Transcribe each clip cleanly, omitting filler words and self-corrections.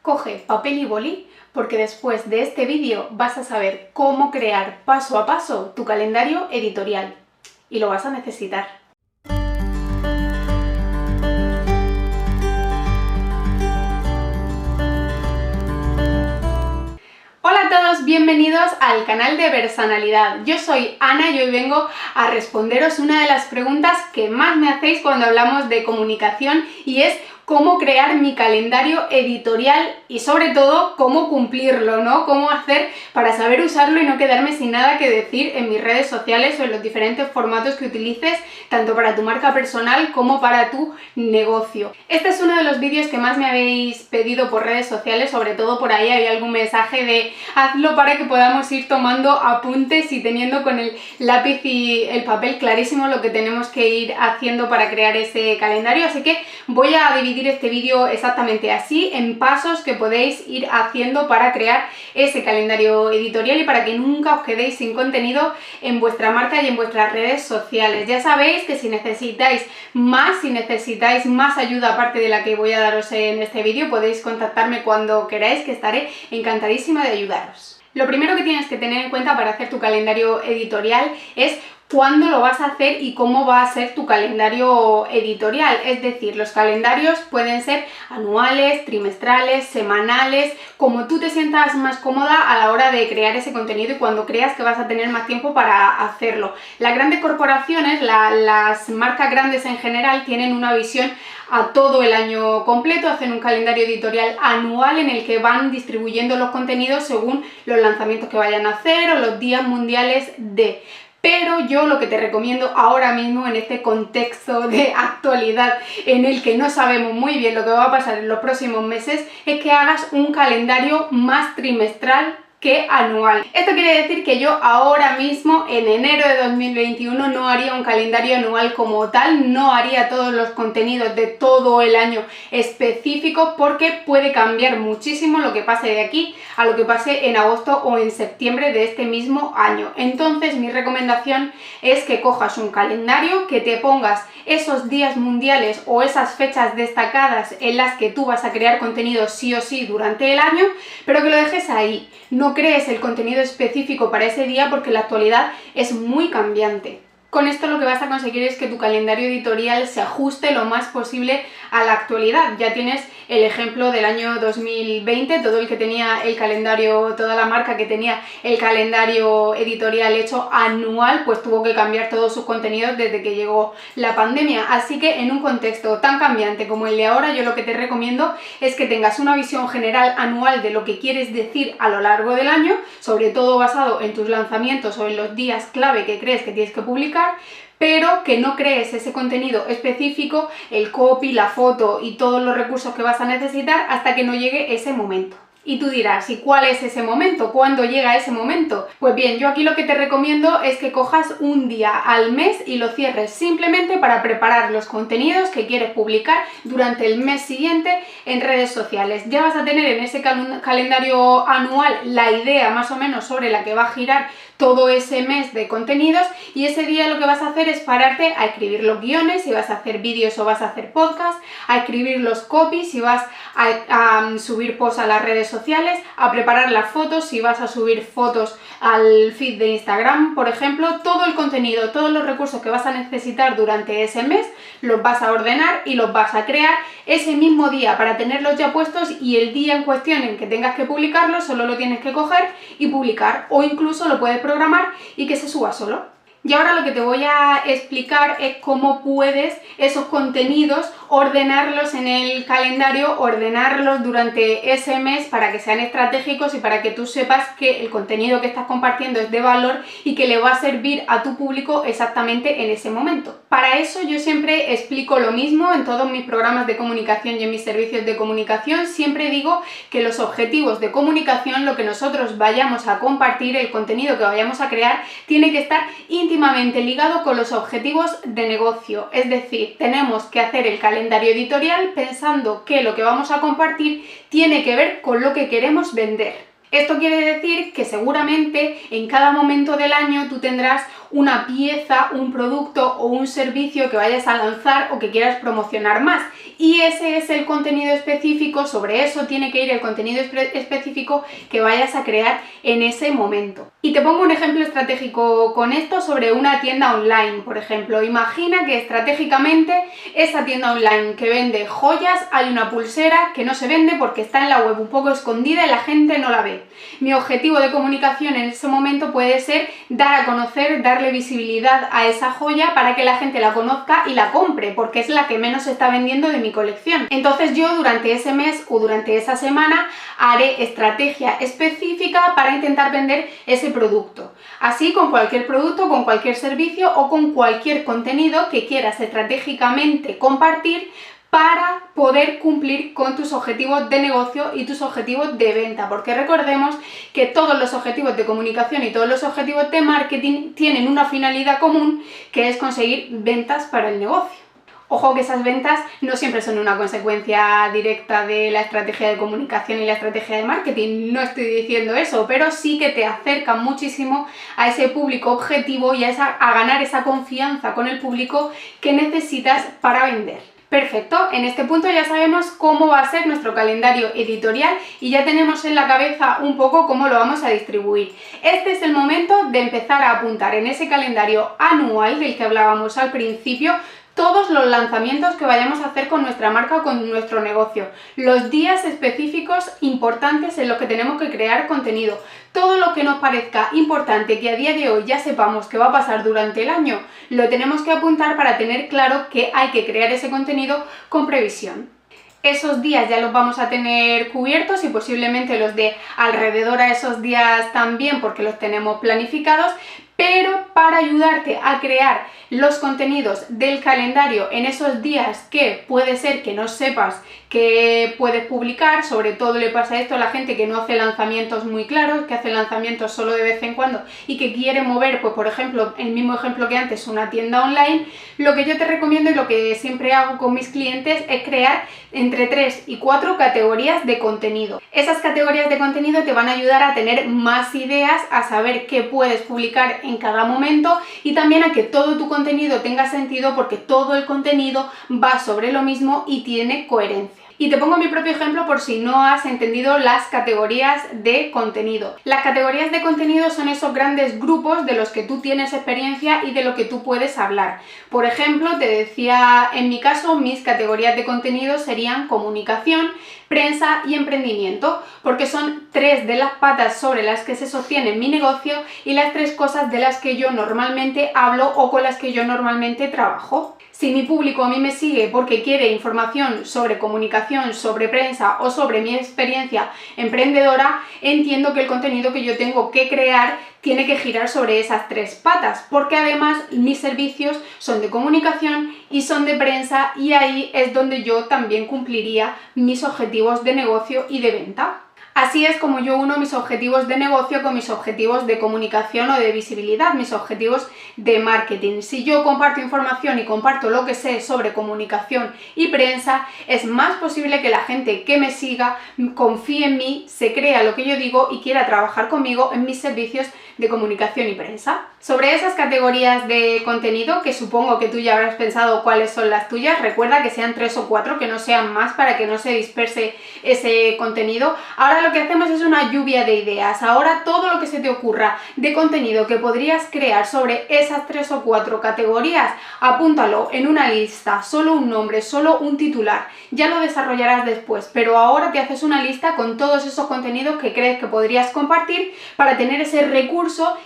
Coge papel y boli porque después de este vídeo vas a saber cómo crear paso a paso tu calendario editorial y lo vas a necesitar. Hola a todos, bienvenidos al canal de Versanalidad. Yo soy Ana y hoy vengo a responderos una de las preguntas que más me hacéis cuando hablamos de comunicación y es cómo crear mi calendario editorial y sobre todo cómo cumplirlo, ¿no? Cómo hacer para saber usarlo y no quedarme sin nada que decir en mis redes sociales o en los diferentes formatos que utilices, tanto para tu marca personal como para tu negocio. Este es uno de los vídeos que más me habéis pedido por redes sociales, sobre todo por ahí había algún mensaje de hazlo para que podamos ir tomando apuntes y teniendo con el lápiz y el papel clarísimo lo que tenemos que ir haciendo para crear ese calendario, así que voy a dividir este vídeo exactamente así, en pasos que podéis ir haciendo para crear ese calendario editorial y para que nunca os quedéis sin contenido en vuestra marca y en vuestras redes sociales. Ya sabéis que si necesitáis más ayuda aparte de la que voy a daros en este vídeo, podéis contactarme cuando queráis, que estaré encantadísima de ayudaros. Lo primero que tienes que tener en cuenta para hacer tu calendario editorial es cuándo lo vas a hacer y cómo va a ser tu calendario editorial. Es decir, los calendarios pueden ser anuales, trimestrales, semanales, como tú te sientas más cómoda a la hora de crear ese contenido y cuando creas que vas a tener más tiempo para hacerlo. Las grandes corporaciones, las marcas grandes en general, tienen una visión a todo el año completo, hacen un calendario editorial anual en el que van distribuyendo los contenidos según los lanzamientos que vayan a hacer o los días mundiales de... Pero yo lo que te recomiendo ahora mismo en este contexto de actualidad en el que no sabemos muy bien lo que va a pasar en los próximos meses es que hagas un calendario más trimestral que anual. Esto quiere decir que yo ahora mismo, en enero de 2021, no haría un calendario anual como tal, no haría todos los contenidos de todo el año específico porque puede cambiar muchísimo lo que pase de aquí a lo que pase en agosto o en septiembre de este mismo año. Entonces mi recomendación es que cojas un calendario, que te pongas esos días mundiales o esas fechas destacadas en las que tú vas a crear contenido sí o sí durante el año, pero que lo dejes ahí. No crees el contenido específico para ese día porque la actualidad es muy cambiante. Con esto lo que vas a conseguir es que tu calendario editorial se ajuste lo más posible a la actualidad. Ya tienes el ejemplo del año 2020, todo el que tenía el calendario, toda la marca que tenía el calendario editorial hecho anual, pues tuvo que cambiar todos sus contenidos desde que llegó la pandemia. Así que en un contexto tan cambiante como el de ahora, yo lo que te recomiendo es que tengas una visión general anual de lo que quieres decir a lo largo del año, sobre todo basado en tus lanzamientos o en los días clave que crees que tienes que publicar, pero que no crees ese contenido específico, el copy, la foto y todos los recursos que vas a necesitar hasta que no llegue ese momento. Y tú dirás, ¿y cuál es ese momento? ¿Cuándo llega ese momento? Pues bien, yo aquí lo que te recomiendo es que cojas un día al mes y lo cierres simplemente para preparar los contenidos que quieres publicar durante el mes siguiente en redes sociales. Ya vas a tener en ese calendario anual la idea más o menos sobre la que va a girar todo ese mes de contenidos y ese día lo que vas a hacer es pararte a escribir los guiones, si vas a hacer vídeos o vas a hacer podcast, a escribir los copies, si vas a subir posts a las redes sociales, a preparar las fotos, si vas a subir fotos al feed de Instagram, por ejemplo. Todo el contenido, todos los recursos que vas a necesitar durante ese mes los vas a ordenar y los vas a crear ese mismo día para tenerlos ya puestos y el día en cuestión en que tengas que publicarlos solo lo tienes que coger y publicar, o incluso lo puedes programar y que se suba solo. Y ahora lo que te voy a explicar es cómo puedes esos contenidos ordenarlos en el calendario, ordenarlos durante ese mes para que sean estratégicos y para que tú sepas que el contenido que estás compartiendo es de valor y que le va a servir a tu público exactamente en ese momento. Para eso yo siempre explico lo mismo en todos mis programas de comunicación y en mis servicios de comunicación. Siempre digo que los objetivos de comunicación, lo que nosotros vayamos a compartir, el contenido que vayamos a crear, tiene que estar íntimamente ligado con los objetivos de negocio. Es decir, tenemos que hacer el calendario editorial pensando que lo que vamos a compartir tiene que ver con lo que queremos vender. Esto quiere decir que seguramente en cada momento del año tú tendrás una pieza, un producto o un servicio que vayas a lanzar o que quieras promocionar más. Y ese es el contenido específico, sobre eso tiene que ir el contenido específico que vayas a crear en ese momento. Y te pongo un ejemplo estratégico con esto sobre una tienda online, por ejemplo. Imagina que estratégicamente esa tienda online que vende joyas, hay una pulsera que no se vende porque está en la web un poco escondida y la gente no la ve. Mi objetivo de comunicación en ese momento puede ser dar a conocer, darle visibilidad a esa joya para que la gente la conozca y la compre, porque es la que menos se está vendiendo de mi colección. Entonces yo durante ese mes o durante esa semana haré estrategia específica para intentar vender ese producto. Así con cualquier producto, con cualquier servicio o con cualquier contenido que quieras estratégicamente compartir para poder cumplir con tus objetivos de negocio y tus objetivos de venta, porque recordemos que todos los objetivos de comunicación y todos los objetivos de marketing tienen una finalidad común, que es conseguir ventas para el negocio. Ojo que esas ventas no siempre son una consecuencia directa de la estrategia de comunicación y la estrategia de marketing, no estoy diciendo eso, pero sí que te acercan muchísimo a ese público objetivo y a ganar esa confianza con el público que necesitas para vender. Perfecto, en este punto ya sabemos cómo va a ser nuestro calendario editorial y ya tenemos en la cabeza un poco cómo lo vamos a distribuir. Este es el momento de empezar a apuntar en ese calendario anual del que hablábamos al principio todos los lanzamientos que vayamos a hacer con nuestra marca o con nuestro negocio, los días específicos importantes en los que tenemos que crear contenido, todo lo que nos parezca importante que a día de hoy ya sepamos que va a pasar durante el año, lo tenemos que apuntar para tener claro que hay que crear ese contenido con previsión. Esos días ya los vamos a tener cubiertos y posiblemente los de alrededor a esos días también porque los tenemos planificados, pero para ayudarte a crear los contenidos del calendario en esos días que puede ser que no sepas que puedes publicar, sobre todo le pasa esto a la gente que no hace lanzamientos muy claros, que hace lanzamientos solo de vez en cuando y que quiere mover, pues por ejemplo, el mismo ejemplo que antes, una tienda online, lo que yo te recomiendo y lo que siempre hago con mis clientes es crear entre 3 y 4 categorías de contenido. Esas categorías de contenido te van a ayudar a tener más ideas, a saber qué puedes publicar en cada momento y también a que todo tu contenido tenga sentido porque todo el contenido va sobre lo mismo y tiene coherencia. Y te pongo mi propio ejemplo por si no has entendido las categorías de contenido. Las categorías de contenido son esos grandes grupos de los que tú tienes experiencia y de lo que tú puedes hablar. Por ejemplo, te decía, en mi caso, mis categorías de contenido serían comunicación, prensa y emprendimiento, porque son 3 de las patas sobre las que se sostiene mi negocio y las 3 cosas de las que yo normalmente hablo o con las que yo normalmente trabajo. Si mi público a mí me sigue porque quiere información sobre comunicación, sobre prensa o sobre mi experiencia emprendedora, entiendo que el contenido que yo tengo que crear tiene que girar sobre esas 3 patas, porque además mis servicios son de comunicación y son de prensa y ahí es donde yo también cumpliría mis objetivos de negocio y de venta. Así es como yo uno mis objetivos de negocio con mis objetivos de comunicación o de visibilidad, mis objetivos de marketing. Si yo comparto información y comparto lo que sé sobre comunicación y prensa, es más posible que la gente que me siga confíe en mí, se crea lo que yo digo y quiera trabajar conmigo en mis servicios de comunicación y prensa. Sobre esas categorías de contenido, que supongo que tú ya habrás pensado cuáles son las tuyas, recuerda que sean 3 o 4, que no sean más para que no se disperse ese contenido. Ahora lo que hacemos es una lluvia de ideas. Ahora todo lo que se te ocurra de contenido que podrías crear sobre esas 3 o 4 categorías, apúntalo en una lista, solo un nombre, solo un titular. Ya lo desarrollarás después, pero ahora te haces una lista con todos esos contenidos que crees que podrías compartir para tener ese recurso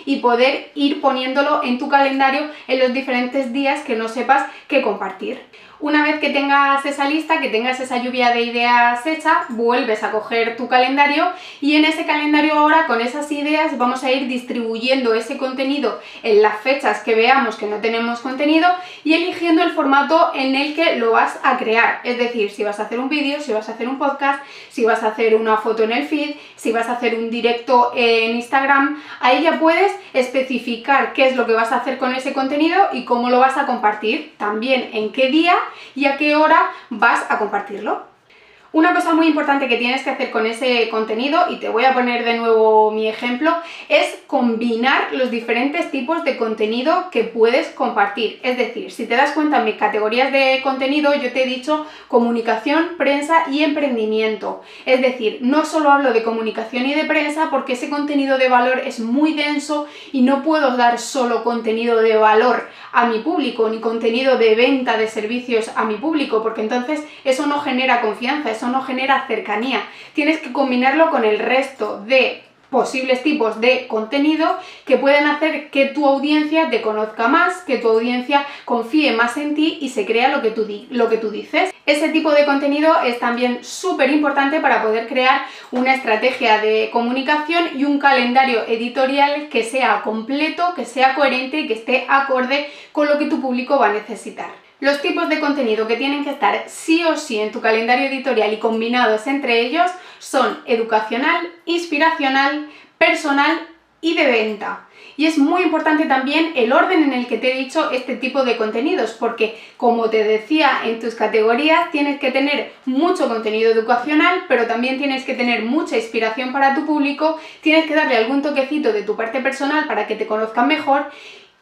y poder ir poniéndolo en tu calendario en los diferentes días que no sepas qué compartir. Una vez que tengas esa lista, que tengas esa lluvia de ideas hecha, vuelves a coger tu calendario y en ese calendario ahora con esas ideas vamos a ir distribuyendo ese contenido en las fechas que veamos que no tenemos contenido y eligiendo el formato en el que lo vas a crear. Es decir, si vas a hacer un vídeo, si vas a hacer un podcast, si vas a hacer una foto en el feed, si vas a hacer un directo en Instagram, ahí ya puedes especificar qué es lo que vas a hacer con ese contenido y cómo lo vas a compartir, también en qué día y a qué hora vas a compartirlo. Una cosa muy importante que tienes que hacer con ese contenido, y te voy a poner de nuevo mi ejemplo, es combinar los diferentes tipos de contenido que puedes compartir. Es decir, si te das cuenta en mis categorías de contenido, yo te he dicho comunicación, prensa y emprendimiento. Es decir, no solo hablo de comunicación y de prensa porque ese contenido de valor es muy denso y no puedo dar solo contenido de valor a mi público, ni contenido de venta de servicios a mi público, porque entonces eso no genera confianza, eso no genera cercanía. Tienes que combinarlo con el resto de posibles tipos de contenido que pueden hacer que tu audiencia te conozca más, que tu audiencia confíe más en ti y se crea lo que tú dices. Ese tipo de contenido es también súper importante para poder crear una estrategia de comunicación y un calendario editorial que sea completo, que sea coherente y que esté acorde con lo que tu público va a necesitar. Los tipos de contenido que tienen que estar sí o sí en tu calendario editorial y combinados entre ellos son educacional, inspiracional, personal y de venta. Y es muy importante también el orden en el que te he dicho este tipo de contenidos, porque como te decía en tus categorías, tienes que tener mucho contenido educacional, pero también tienes que tener mucha inspiración para tu público, tienes que darle algún toquecito de tu parte personal para que te conozcan mejor,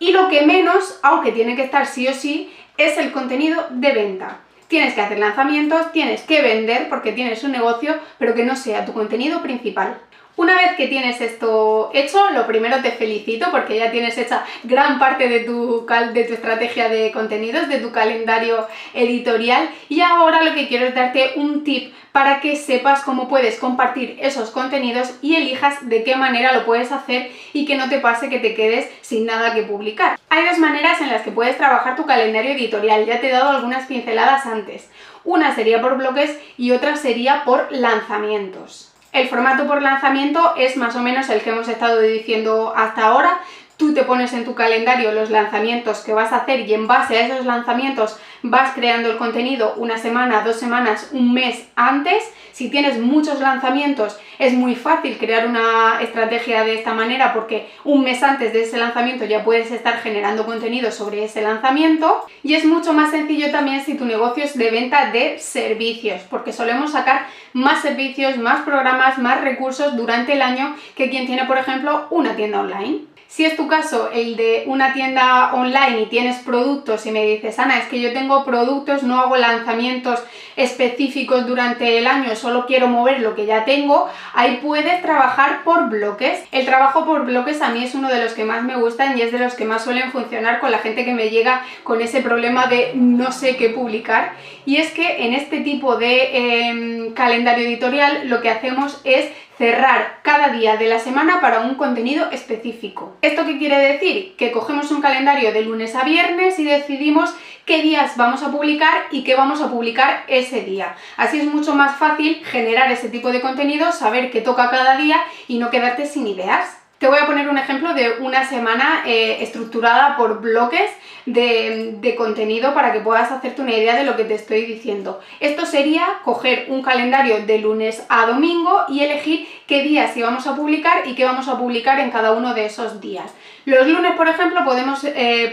y lo que menos, aunque tiene que estar sí o sí, es el contenido de venta. Tienes que hacer lanzamientos, tienes que vender porque tienes un negocio, pero que no sea tu contenido principal. Una vez que tienes esto hecho, lo primero te felicito porque ya tienes hecha gran parte de tu estrategia de contenidos, de tu calendario editorial, y ahora lo que quiero es darte un tip para que sepas cómo puedes compartir esos contenidos y elijas de qué manera lo puedes hacer y que no te pase que te quedes sin nada que publicar. Hay dos maneras en las que puedes trabajar tu calendario editorial, ya te he dado algunas pinceladas antes. Una sería por bloques y otra sería por lanzamientos. El formato por lanzamiento es más o menos el que hemos estado diciendo hasta ahora. Tú te pones en tu calendario los lanzamientos que vas a hacer y en base a esos lanzamientos vas creando el contenido una semana, 2 semanas, un mes antes. Si tienes muchos lanzamientos es muy fácil crear una estrategia de esta manera porque un mes antes de ese lanzamiento ya puedes estar generando contenido sobre ese lanzamiento, y es mucho más sencillo también si tu negocio es de venta de servicios, porque solemos sacar más servicios, más programas, más recursos durante el año que quien tiene, por ejemplo, una tienda online. Si es tu caso el de una tienda online y tienes productos y me dices, Ana, es que yo tengo productos, no hago lanzamientos específicos durante el año, solo quiero mover lo que ya tengo, ahí puedes trabajar por bloques. El trabajo por bloques a mí es uno de los que más me gustan y es de los que más suelen funcionar con la gente que me llega con ese problema de no sé qué publicar. Y es que en este tipo de calendario editorial lo que hacemos es cerrar cada día de la semana para un contenido específico. ¿Esto qué quiere decir? Que cogemos un calendario de lunes a viernes y decidimos qué días vamos a publicar y qué vamos a publicar ese día. Así es mucho más fácil generar ese tipo de contenido, saber qué toca cada día y no quedarte sin ideas. Te voy a poner un ejemplo de una semana estructurada por bloques de contenido para que puedas hacerte una idea de lo que te estoy diciendo. Esto sería coger un calendario de lunes a domingo y elegir qué días íbamos a publicar y qué vamos a publicar en cada uno de esos días. Los lunes, por ejemplo, podemos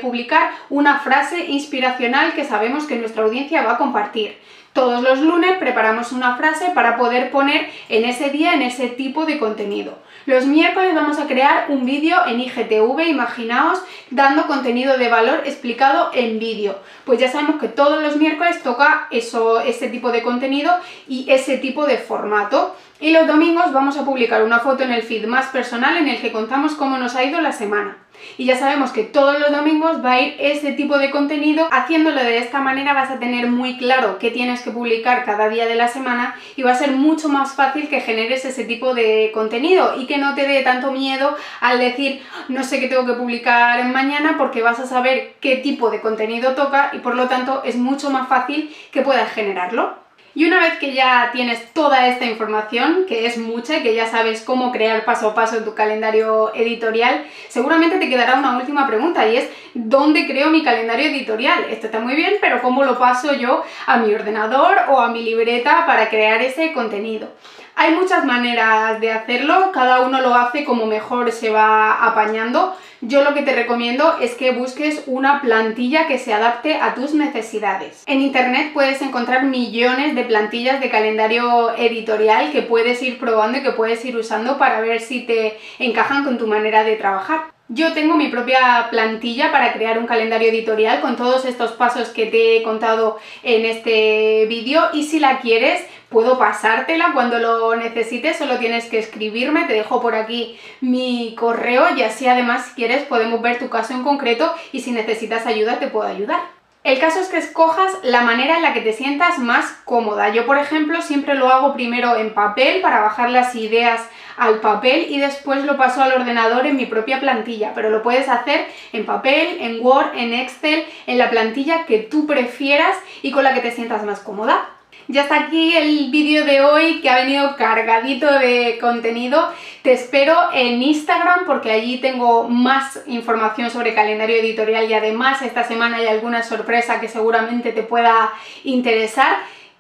publicar una frase inspiracional que sabemos que nuestra audiencia va a compartir. Todos los lunes preparamos una frase para poder poner en ese día, en ese tipo de contenido. Los miércoles vamos a crear un vídeo en IGTV, imaginaos, dando contenido de valor explicado en vídeo. Pues ya sabemos que todos los miércoles toca ese tipo de contenido y ese tipo de formato. Y los domingos vamos a publicar una foto en el feed más personal en el que contamos cómo nos ha ido la semana. Y ya sabemos que todos los domingos va a ir ese tipo de contenido. Haciéndolo de esta manera vas a tener muy claro qué tienes que publicar cada día de la semana y va a ser mucho más fácil que generes ese tipo de contenido y que no te dé tanto miedo al decir no sé qué tengo que publicar mañana, porque vas a saber qué tipo de contenido toca y por lo tanto es mucho más fácil que puedas generarlo. Y una vez que ya tienes toda esta información, que es mucha y que ya sabes cómo crear paso a paso tu calendario editorial, seguramente te quedará una última pregunta y es ¿dónde creo mi calendario editorial? Esto está muy bien, pero ¿cómo lo paso yo a mi ordenador o a mi libreta para crear ese contenido? Hay muchas maneras de hacerlo, cada uno lo hace como mejor se va apañando. Yo lo que te recomiendo es que busques una plantilla que se adapte a tus necesidades. En internet puedes encontrar millones de plantillas de calendario editorial que puedes ir probando y que puedes ir usando para ver si te encajan con tu manera de trabajar. Yo tengo mi propia plantilla para crear un calendario editorial con todos estos pasos que te he contado en este vídeo, y si la quieres puedo pasártela cuando lo necesites, solo tienes que escribirme, te dejo por aquí mi correo y así además si quieres podemos ver tu caso en concreto y si necesitas ayuda te puedo ayudar. El caso es que escojas la manera en la que te sientas más cómoda. Yo, por ejemplo, siempre lo hago primero en papel para bajar las ideas al papel y después lo paso al ordenador en mi propia plantilla, pero lo puedes hacer en papel, en Word, en Excel, en la plantilla que tú prefieras y con la que te sientas más cómoda. Ya está aquí el vídeo de hoy, que ha venido cargadito de contenido. Te espero en Instagram porque allí tengo más información sobre calendario editorial y además esta semana hay alguna sorpresa que seguramente te pueda interesar.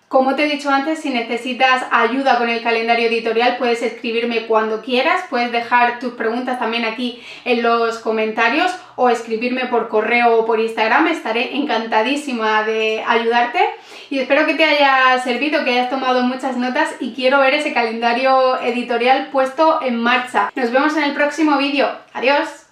Como te he dicho antes, si necesitas ayuda con el calendario editorial puedes escribirme cuando quieras, puedes dejar tus preguntas también aquí en los comentarios o escribirme por correo o por Instagram, estaré encantadísima de ayudarte y espero que te haya servido, que hayas tomado muchas notas y quiero ver ese calendario editorial puesto en marcha. Nos vemos en el próximo vídeo. ¡Adiós!